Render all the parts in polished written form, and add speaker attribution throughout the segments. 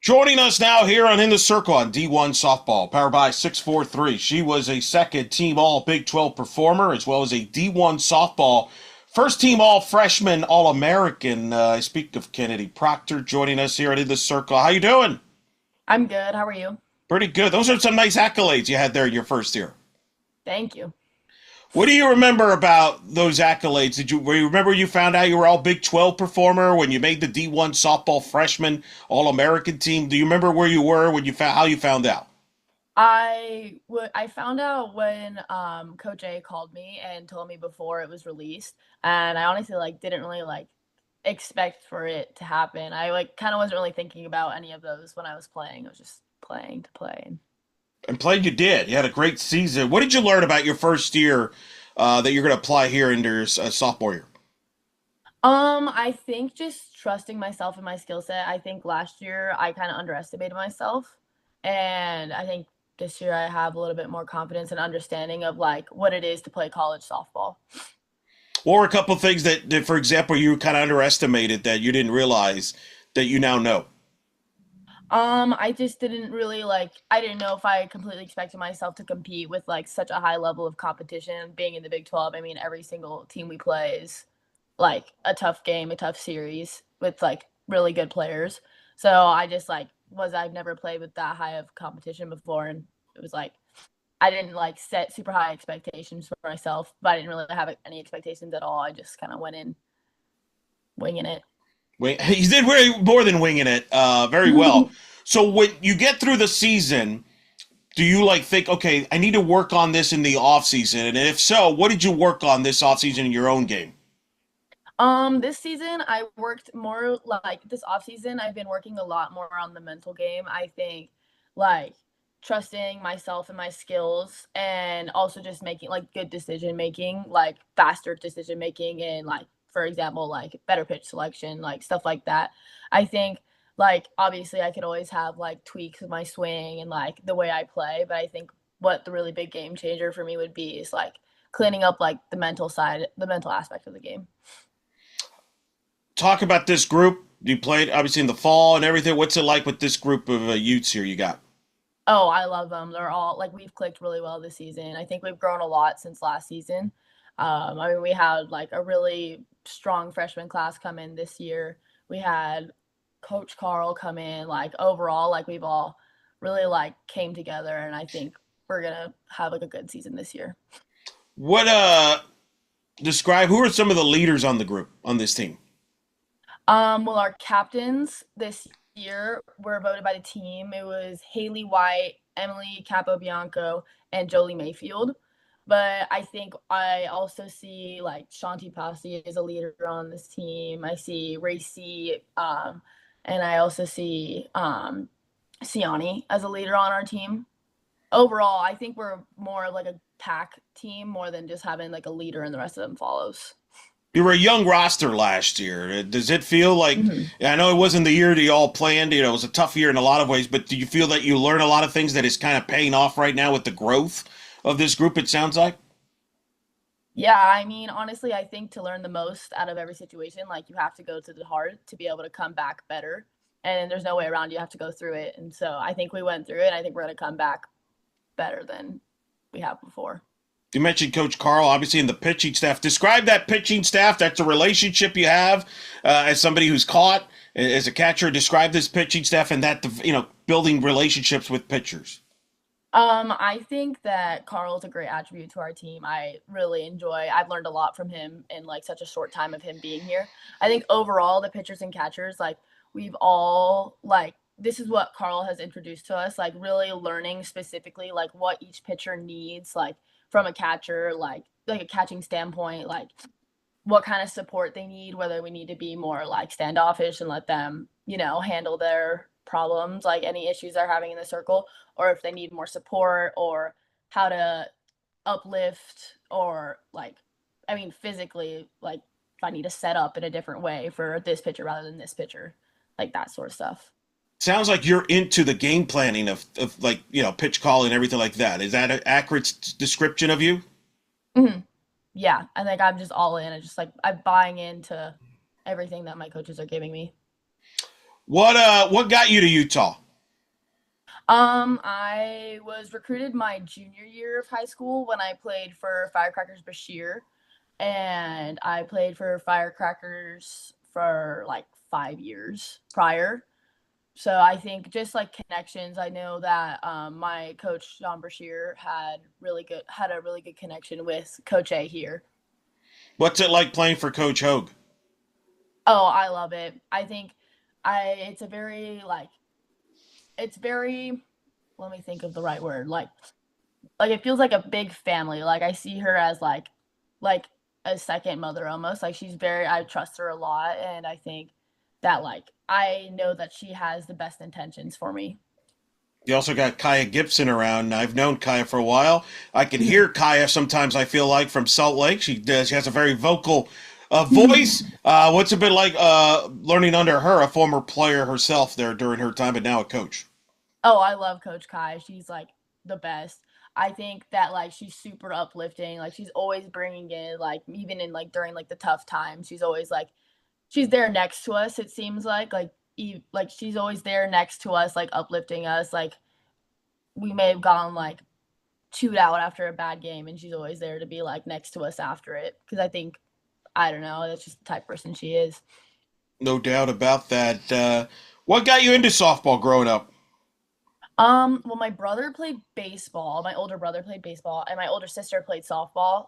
Speaker 1: Joining us now here on In the Circle on D1 Softball, powered by 643. She was a second team All Big 12 performer as well as a D1 Softball first team All Freshman All American. I speak of Kennedy Proctor joining us here at In the Circle. How you doing?
Speaker 2: I'm good. How are you?
Speaker 1: Pretty good. Those are some nice accolades you had there in your first year.
Speaker 2: Thank you.
Speaker 1: What do you remember about those accolades? You remember you found out you were all Big 12 performer when you made the D1 softball freshman All American team? Do you remember where you were when you found how you found out?
Speaker 2: I found out when Coach A called me and told me before it was released, and I honestly didn't really expect for it to happen. I kind of wasn't really thinking about any of those when I was playing. I was just playing to play.
Speaker 1: And played you did. You had a great season. What did you learn about your first year that you're going to apply here into your sophomore year?
Speaker 2: I think just trusting myself and my skill set. I think last year I kind of underestimated myself, and I think this year I have a little bit more confidence and understanding of what it is to play college softball.
Speaker 1: What were a couple of things that, for example, you kind of underestimated that you didn't realize that you now know?
Speaker 2: I just didn't really I didn't know if I completely expected myself to compete with such a high level of competition being in the Big 12. I mean, every single team we play is a tough game, a tough series with really good players. So I just I've never played with that high of competition before, and it was I didn't set super high expectations for myself, but I didn't really have any expectations at all. I just kind of went in winging it.
Speaker 1: He did very more than winging it very well. So when you get through the season, do you think, okay, I need to work on this in the off season? And if so, what did you work on this off season in your own game?
Speaker 2: This season I worked more this off season. I've been working a lot more on the mental game. I think like trusting myself and my skills, and also just making good decision making, faster decision making, and for example, better pitch selection, stuff like that. I think obviously I could always have tweaks of my swing and the way I play, but I think what the really big game changer for me would be is cleaning up the mental side, the mental aspect of the game.
Speaker 1: Talk about this group. You played obviously in the fall and everything. What's it like with this group of Utes here you got?
Speaker 2: Oh, I love them. They're all we've clicked really well this season. I think we've grown a lot since last season. I mean, we had a really strong freshman class come in this year. We had Coach Carl come in. Overall, we've all really came together, and I think we're gonna have a good season this year.
Speaker 1: What describe who are some of the leaders on the group on this team?
Speaker 2: Well, our captains this year were voted by the team. It was Haley White, Emily Capobianco, and Jolie Mayfield. But I think I also see Shanti Pasi is a leader on this team. I see Racy, and I also see Siani as a leader on our team. Overall, I think we're more of a pack team more than just having a leader and the rest of them follows.
Speaker 1: You were a young roster last year. Does it feel like,
Speaker 2: Mhm.
Speaker 1: I know it wasn't the year that you all planned, it was a tough year in a lot of ways, but do you feel that you learn a lot of things that is kind of paying off right now with the growth of this group, it sounds like?
Speaker 2: Yeah, I mean, honestly, I think to learn the most out of every situation, you have to go to the heart to be able to come back better. And there's no way around. You have to go through it. And so I think we went through it. And I think we're going to come back better than we have before.
Speaker 1: You mentioned Coach Carl, obviously, in the pitching staff. Describe that pitching staff. That's a relationship you have as somebody who's caught as a catcher. Describe this pitching staff and that, building relationships with pitchers.
Speaker 2: I think that Carl's a great attribute to our team. I really enjoy. I've learned a lot from him in such a short time of him being here. I think overall the pitchers and catchers, we've all this is what Carl has introduced to us, really learning specifically what each pitcher needs, from a catcher, a catching standpoint, what kind of support they need, whether we need to be more standoffish and let them, handle their problems, any issues they're having in the circle, or if they need more support, or how to uplift, or I mean, physically, if I need to set up in a different way for this pitcher rather than this pitcher, that sort of stuff.
Speaker 1: Sounds like you're into the game planning of pitch calling and everything like that. Is that an accurate description of you?
Speaker 2: Hmm. Yeah, I think I'm just all in. I just I'm buying into everything that my coaches are giving me.
Speaker 1: What got you to Utah?
Speaker 2: I was recruited my junior year of high school when I played for Firecrackers Bashir, and I played for Firecrackers for like 5 years prior. So I think just like connections, I know that my coach John Bashir had a really good connection with Coach A here.
Speaker 1: What's it like playing for Coach Hogue?
Speaker 2: Oh, I love it. I think I it's a very like it's very let me think of the right word. Like it feels like a big family. Like I see her as like a second mother almost. Like I trust her a lot, and I think that like I know that she has the best intentions for me.
Speaker 1: You also got Kaya Gibson around. I've known Kaya for a while. I can hear Kaya sometimes, I feel like, from Salt Lake. She has a very vocal voice. What's it been like learning under her, a former player herself there during her time, and now a coach?
Speaker 2: Oh, I love Coach Kai. She's like the best. I think that like she's super uplifting. Like she's always bringing in like even in like during like the tough times, she's always like she's there next to us. It seems like she's always there next to us, like uplifting us. Like we may have gone like chewed out after a bad game, and she's always there to be like next to us after it. Because I think I don't know, that's just the type of person she is.
Speaker 1: No doubt about that. What got you into softball growing up?
Speaker 2: Well, my brother played baseball. My older brother played baseball, and my older sister played softball.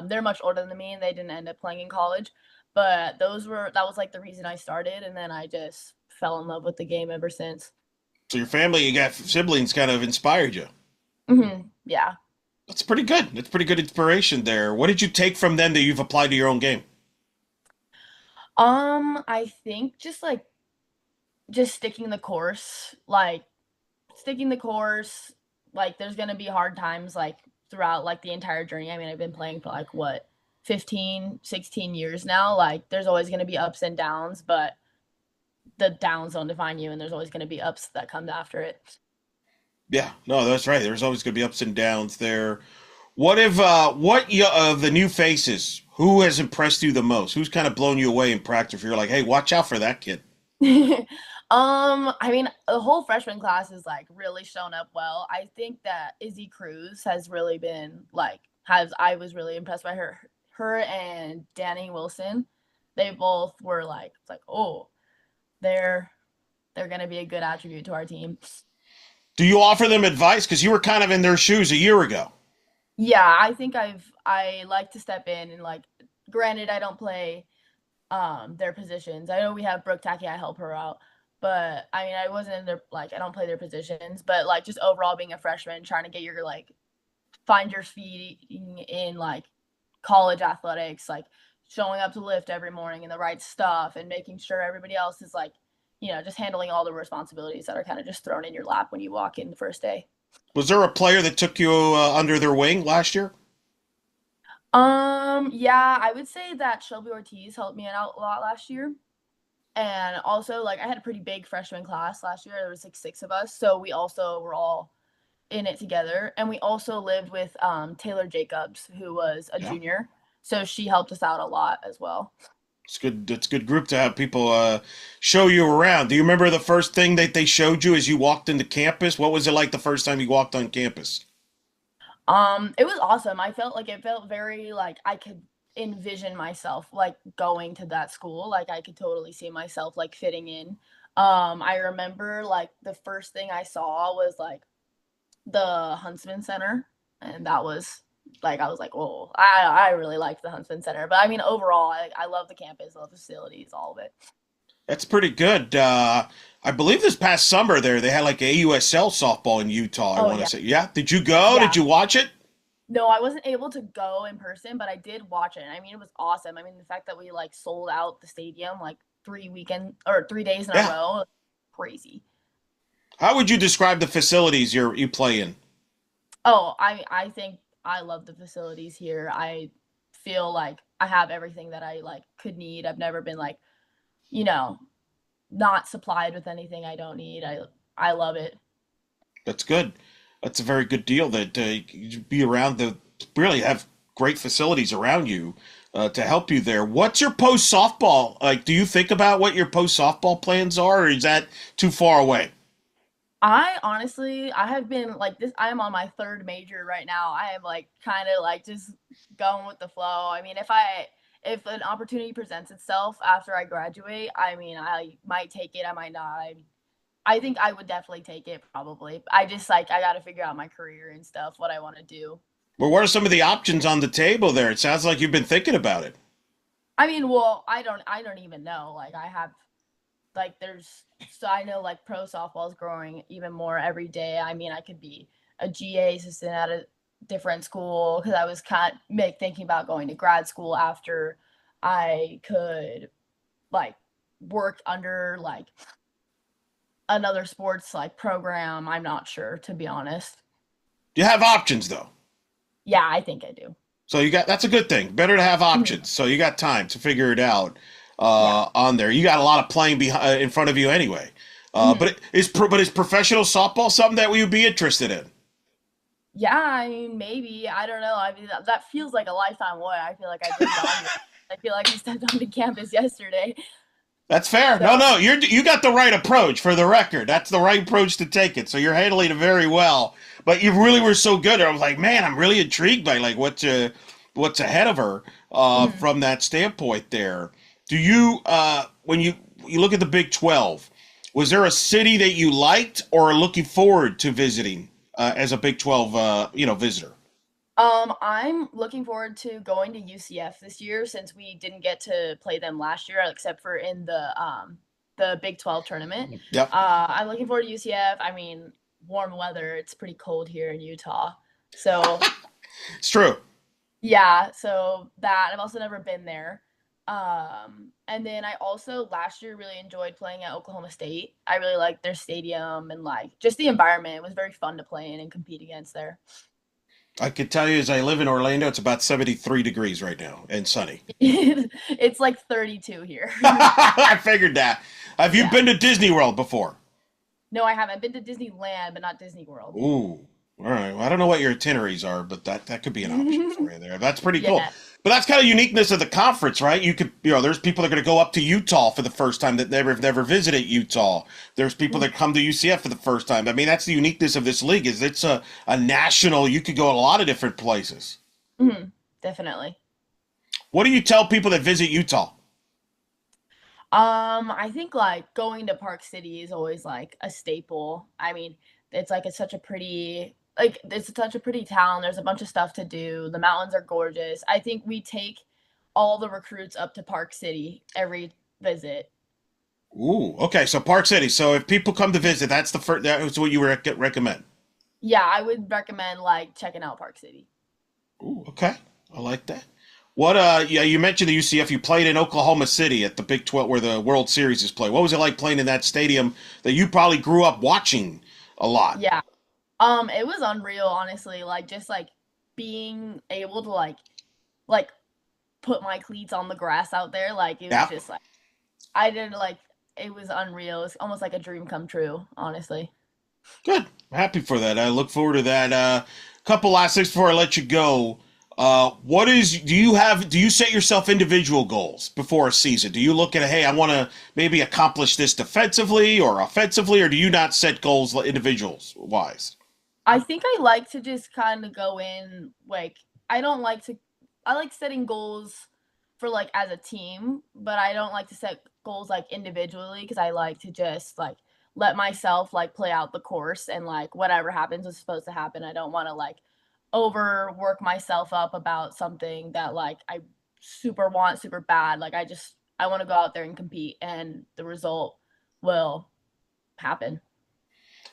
Speaker 2: They're much older than me, and they didn't end up playing in college. But that was like the reason I started, and then I just fell in love with the game ever since.
Speaker 1: So your family, you got siblings, kind of inspired you.
Speaker 2: Yeah.
Speaker 1: That's pretty good. That's pretty good inspiration there. What did you take from them that you've applied to your own game?
Speaker 2: I think just sticking the course, like sticking the course. Like there's gonna be hard times like throughout like the entire journey. I mean, I've been playing for like what 15, 16 years now. Like there's always gonna be ups and downs, but the downs don't define you, and there's always gonna be ups that come after it.
Speaker 1: Yeah, no, that's right. There's always going to be ups and downs there. Of the new faces, who has impressed you the most? Who's kind of blown you away in practice? You're like, hey, watch out for that kid.
Speaker 2: I mean, the whole freshman class is like really shown up well. I think that Izzy Cruz has really been like has I was really impressed by her and Danny Wilson. They both were like it's like, oh, they're they're gonna be a good attribute to our team.
Speaker 1: Do you offer them advice? Because you were kind of in their shoes a year ago.
Speaker 2: Yeah, I think I like to step in and like granted I don't play their positions. I know we have Brooke Tacky, I help her out. But I mean I wasn't in their like I don't play their positions, but like just overall being a freshman, trying to get your like find your feet in like college athletics, like showing up to lift every morning and the right stuff and making sure everybody else is like, just handling all the responsibilities that are kind of just thrown in your lap when you walk in the first day.
Speaker 1: Was there a player that took you under their wing last year?
Speaker 2: Yeah, I would say that Shelby Ortiz helped me out a lot last year. And also, like, I had a pretty big freshman class last year. There was like six of us, so we also were all in it together. And we also lived with Taylor Jacobs, who was a
Speaker 1: Yeah,
Speaker 2: junior, so she helped us out a lot as well.
Speaker 1: it's good. It's a good group to have people show you around. Do you remember the first thing that they showed you as you walked into campus? What was it like the first time you walked on campus?
Speaker 2: It was awesome. It felt very like I could envision myself like going to that school. Like I could totally see myself like fitting in. I remember like the first thing I saw was like the Huntsman Center, and that was like I was like, oh, I really liked the Huntsman Center. But I mean, overall, I love the campus, love the facilities, all of it.
Speaker 1: That's pretty good. I believe this past summer there they had like a USL softball in Utah. I
Speaker 2: Oh
Speaker 1: want to
Speaker 2: yeah,
Speaker 1: say, yeah. Did you go? Did
Speaker 2: yeah.
Speaker 1: you watch it?
Speaker 2: No, I wasn't able to go in person, but I did watch it. I mean, it was awesome. I mean, the fact that we like sold out the stadium like 3 days in a
Speaker 1: Yeah.
Speaker 2: row, crazy.
Speaker 1: How would you describe the facilities you play in?
Speaker 2: Oh, I think I love the facilities here. I feel like I have everything that I like could need. I've never been like, you know, not supplied with anything I don't need. I love it.
Speaker 1: That's good. That's a very good deal that you be around the really have great facilities around you. to help you there. What's your post softball like? Do you think about what your post softball plans are, or is that too far away?
Speaker 2: I honestly, I have been like this. I am on my third major right now. I am like kind of like just going with the flow. I mean, if an opportunity presents itself after I graduate, I mean, I might take it. I might not. I think I would definitely take it probably. I just like I got to figure out my career and stuff, what I want to do.
Speaker 1: Well, what are some of the options on the table there? It sounds like you've been thinking about it.
Speaker 2: I mean, well, I don't even know. Like I have like there's so I know like pro softball is growing even more every day. I mean, I could be a GA assistant at a different school because I was kind of thinking about going to grad school after I could like work under like another sports like program. I'm not sure to be honest.
Speaker 1: You have options though.
Speaker 2: Yeah, I think I do.
Speaker 1: So you got that's a good thing. Better to have
Speaker 2: Mhm.
Speaker 1: options. So you got time to figure it out
Speaker 2: Yeah.
Speaker 1: on there. You got a lot of playing behind in front of you anyway.
Speaker 2: Mhm.
Speaker 1: But is professional softball something that we would be interested in?
Speaker 2: Yeah, I mean, maybe. I don't know. I mean, that feels like a lifetime away. I feel like I just got here. I feel like I stepped onto campus yesterday.
Speaker 1: That's fair. No,
Speaker 2: So,
Speaker 1: no, you got the right approach for the record. That's the right approach to take it. So you're handling it very well. But you really were so good. I was like, man, I'm really intrigued by like what's ahead of her
Speaker 2: mhm.
Speaker 1: from that standpoint. There, do you when you look at the Big 12, was there a city that you liked or are looking forward to visiting as a Big 12 visitor?
Speaker 2: I'm looking forward to going to UCF this year since we didn't get to play them last year, except for in the Big 12 tournament.
Speaker 1: Yep,
Speaker 2: I'm looking forward to UCF. I mean, warm weather. It's pretty cold here in Utah. So
Speaker 1: it's true.
Speaker 2: yeah, so that I've also never been there. And then I also last year really enjoyed playing at Oklahoma State. I really liked their stadium and like just the environment. It was very fun to play in and compete against there.
Speaker 1: I could tell you as I live in Orlando, it's about 73 degrees right now and sunny.
Speaker 2: It's like 32 here.
Speaker 1: I figured that. Have you
Speaker 2: Yeah.
Speaker 1: been to Disney World before?
Speaker 2: No, I haven't been to Disneyland, but not Disney World.
Speaker 1: Ooh, all right. Well, I don't know what your itineraries are, but that could be an option for you there. That's pretty cool.
Speaker 2: Yeah.
Speaker 1: But that's kind of uniqueness of the conference, right? You could, there's people that are going to go up to Utah for the first time that never visited Utah. There's people that come to UCF for the first time. I mean, that's the uniqueness of this league is it's a national. You could go a lot of different places.
Speaker 2: Mhm. Definitely.
Speaker 1: What do you tell people that visit Utah?
Speaker 2: I think like going to Park City is always like a staple. I mean, it's like it's such a pretty like it's such a pretty town. There's a bunch of stuff to do. The mountains are gorgeous. I think we take all the recruits up to Park City every visit.
Speaker 1: Ooh, okay. So Park City. So if people come to visit, that's the first. That's what you recommend.
Speaker 2: Yeah, I would recommend like checking out Park City.
Speaker 1: Ooh, okay. I like that. What yeah, you mentioned the UCF. You played in Oklahoma City at the Big 12 where the World Series is played. What was it like playing in that stadium that you probably grew up watching a lot?
Speaker 2: Yeah. It was unreal, honestly. Like just like being able to like put my cleats on the grass out there, like it was
Speaker 1: Yeah.
Speaker 2: just like I did like it was unreal. It's almost like a dream come true, honestly.
Speaker 1: Good. Happy for that. I look forward to that. Couple last things before I let you go. What is do you set yourself individual goals before a season? Do you look at hey, I want to maybe accomplish this defensively or offensively, or do you not set goals individuals wise?
Speaker 2: I think I like to just kind of go in like I don't like to I like setting goals for like as a team, but I don't like to set goals like individually because I like to just like let myself like play out the course and like whatever happens was supposed to happen. I don't want to like overwork myself up about something that like I super want super bad. Like I want to go out there and compete and the result will happen.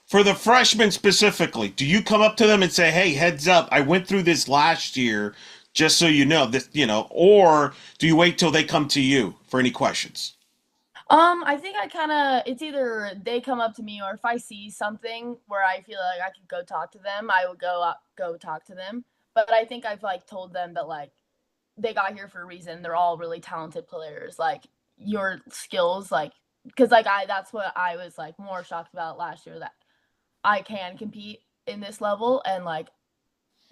Speaker 1: For the freshmen specifically, do you come up to them and say, "Hey, heads up, I went through this last year, just so you know this," or do you wait till they come to you for any questions?
Speaker 2: I think I kind of it's either they come up to me or if I see something where I feel like I could go talk to them, I would go talk to them. But I think I've like told them that like they got here for a reason. They're all really talented players. Like your skills like because like I that's what I was like more shocked about last year that I can compete in this level and like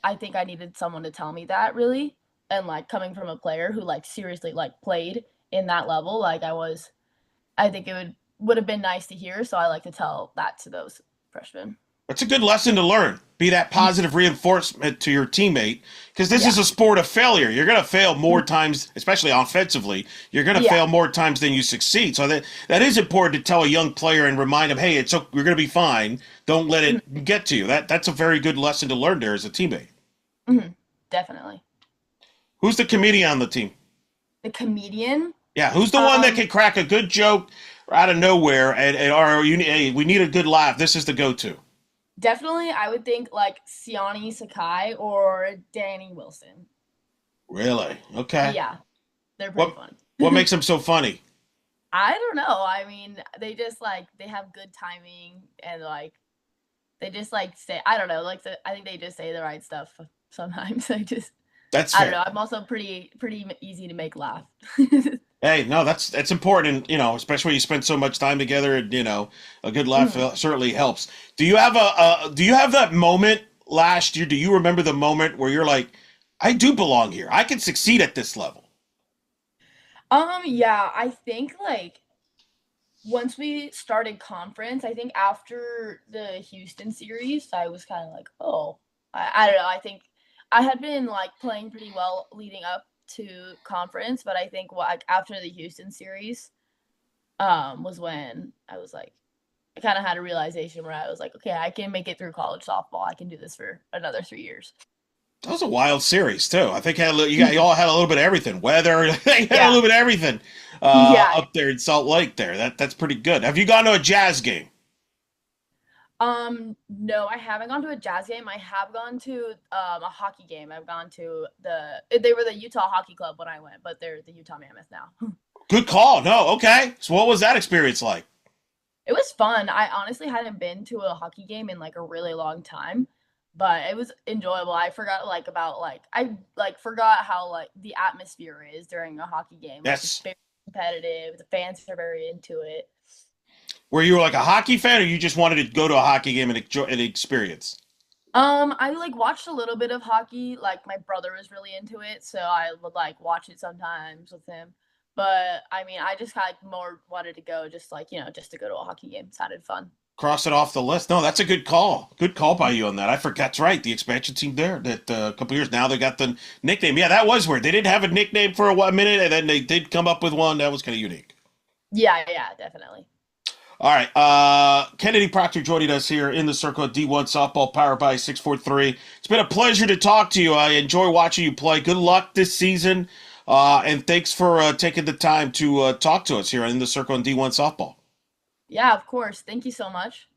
Speaker 2: I think I needed someone to tell me that really. and like coming from a player who like seriously like played in that level, like I think it would have been nice to hear. So I like to tell that to those freshmen.
Speaker 1: That's a good lesson to learn. Be that positive reinforcement to your teammate because this is
Speaker 2: Yeah.
Speaker 1: a sport of failure. You're going to fail more times, especially offensively. You're going to
Speaker 2: Yeah.
Speaker 1: fail more times than you succeed. So that is important to tell a young player and remind him, hey, we're going to be fine. Don't let it get to you. That's a very good lesson to learn there as a teammate.
Speaker 2: Mhm. Definitely.
Speaker 1: Who's the comedian on the team?
Speaker 2: The comedian.
Speaker 1: Yeah, who's the one that
Speaker 2: Um,
Speaker 1: can crack a good joke out of nowhere hey, we need a good laugh. This is the go-to.
Speaker 2: Definitely, I would think like Siani Sakai or Danny Wilson.
Speaker 1: Really? Okay.
Speaker 2: Yeah, they're pretty
Speaker 1: What
Speaker 2: funny.
Speaker 1: what makes him so funny?
Speaker 2: I don't know. I mean, they just like they have good timing and like they just like say I don't know. Like I think they just say the right stuff sometimes.
Speaker 1: That's
Speaker 2: I don't
Speaker 1: fair.
Speaker 2: know. I'm also pretty easy to make laugh.
Speaker 1: Hey, no, that's important, especially when you spend so much time together, and a good laugh
Speaker 2: Mhm.
Speaker 1: certainly helps. Do you have that moment last year? Do you remember the moment where you're like, I do belong here. I can succeed at this level.
Speaker 2: Yeah, I think like once we started conference, I think after the Houston series, I was kind of like, oh, I don't know. I think I had been like playing pretty well leading up to conference, but I think like after the Houston series, was when I was like, I kind of had a realization where I was like, okay, I can make it through college softball. I can do this for another 3 years.
Speaker 1: That was a wild series too. I think you all had a little bit of everything. Weather, they had a
Speaker 2: Yeah,
Speaker 1: little bit of everything
Speaker 2: yeah.
Speaker 1: up there in Salt Lake. That's pretty good. Have you gone to a Jazz game?
Speaker 2: No, I haven't gone to a Jazz game. I have gone to a hockey game. I've gone to they were the Utah Hockey Club when I went, but they're the Utah Mammoth now.
Speaker 1: Good call. No, okay. So what was that experience like?
Speaker 2: It was fun. I honestly hadn't been to a hockey game in like a really long time, but it was enjoyable. I forgot like about like I like forgot how like the atmosphere is during a hockey game. Like it's
Speaker 1: Yes.
Speaker 2: very competitive. The fans are very into it.
Speaker 1: Were you like a hockey fan, or you just wanted to go to a hockey game and enjoy an experience?
Speaker 2: I like watched a little bit of hockey. Like my brother was really into it, so I would like watch it sometimes with him. But I mean, I just kind of more wanted to go just like, just to go to a hockey game. It sounded fun.
Speaker 1: Cross it off the list. No, that's a good call. Good call by you on that. I forgot. That's right. The expansion team there. That a couple years now they got the nickname. Yeah, that was weird. They didn't have a nickname for a minute, and then they did come up with one that was kind of unique.
Speaker 2: Yeah, yeah, definitely.
Speaker 1: All right. Kennedy Proctor joining us here in the circle at D1 softball powered by 643. It's been a pleasure to talk to you. I enjoy watching you play. Good luck this season. And thanks for taking the time to talk to us here in the circle in D1 softball.
Speaker 2: Yeah, of course. Thank you so much.